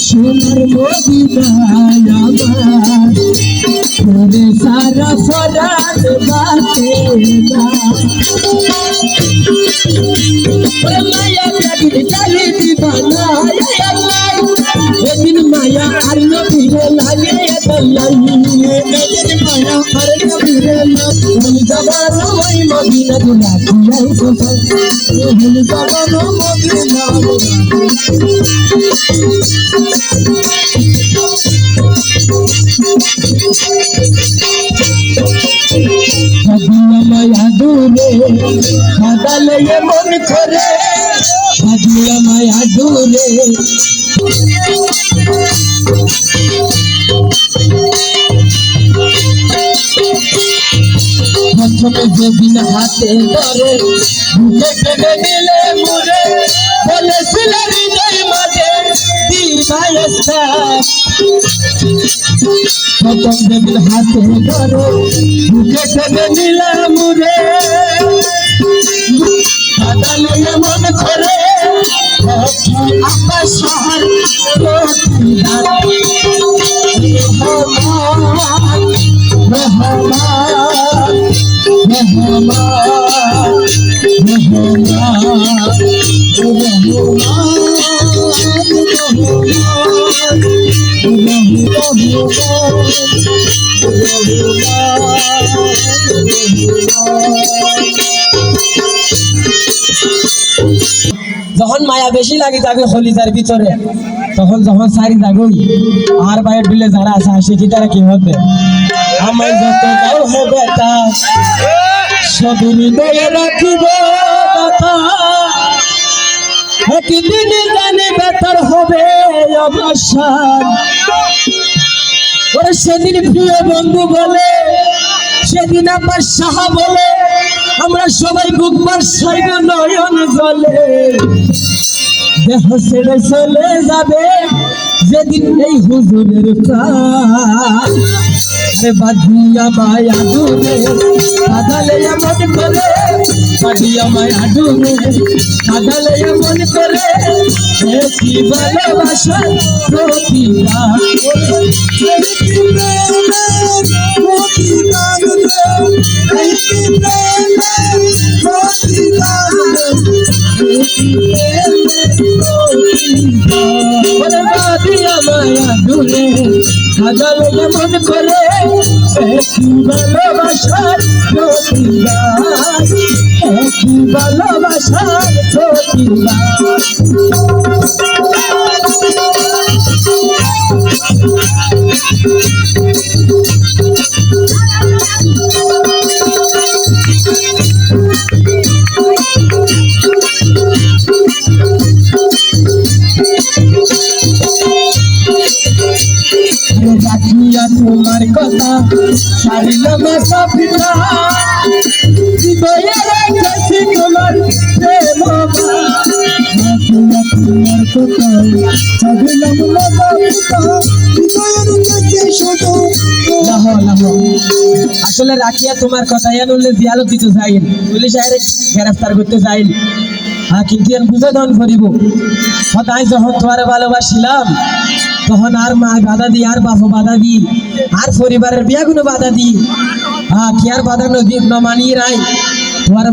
সোনার মদিনায় আমার তোরে সারা ফরাত বাতে না মায়া জাগির চালি দিবানা এদিন মায়া আর নবীরে লাগে এদিন মায়া আর নবীরে লাগে জবানো ওই মদিনা দিলা দিলাই কোথায় জবানো মদিনা মায়া দূরে বাদালে মন করে মায়া দূরে প্রথমে যেদিন হাতে ধরে বুকে টেনে নিলে মুরে বলেছিল হৃদয় মাঝে দিবায়স্তা প্রথম যেদিন হাতে ধরে বুকে টেনে নিলে মুরে বাদালে মন করে আকাশ শহর যখন মায়া বেশি লাগি যাবে হলিদার ভিতরে তখন যখন সারি যাবই আর বাইরে দিলে যারা আছে হাসি কি তারা কি হবে আমার যত গাও হবে তা সবই হৃদয়ে রাখিব একদিন জানি বেতার হবে অবসান ওরে সেদিন প্রিয় বন্ধু বলে সেদিন আমার সাহা বলে আমরা সবাই বুকবার সাইব নয়ন জলে দেহ ছেড়ে চলে যাবে যেদিন এই হুজুরের কাজ বাঁধিয়া মায়া দূরে বাঁধালে মন করে বাঁধিয়া মায়া দূরে বাঁধালে মন করে কি ভালোবাসা প্রতিবাদ মায়া দূরে বাঁধালে মন করে ভালোবাসার প্রতিবাদ ভালোবাসার প্রতিবাদ রাখিয়া তোমার কথা সারিলাম সবিতা হৃদয়ে রেখেছি তোমার প্রেম রাখিয়া তোমার কথা সারিলাম সবিতা হৃদয়ে রেখেছি শুধু আসলে রাখিয়া তোমার কথা এনুলে জিয়ারত দিতে চাইল পুলিশ আইরে গ্রেফতার করতে চাইল কিন্তু এর বুঝে দন করিব সদাই যখন তোমার ভালোবাসিলাম তখন আর মা বাধা দি আর বাবা বাধা দি আর পরিবারের বিয়াগুলো বাধা দি কি আর বাধা নদী মানিয়ে রাই তোমার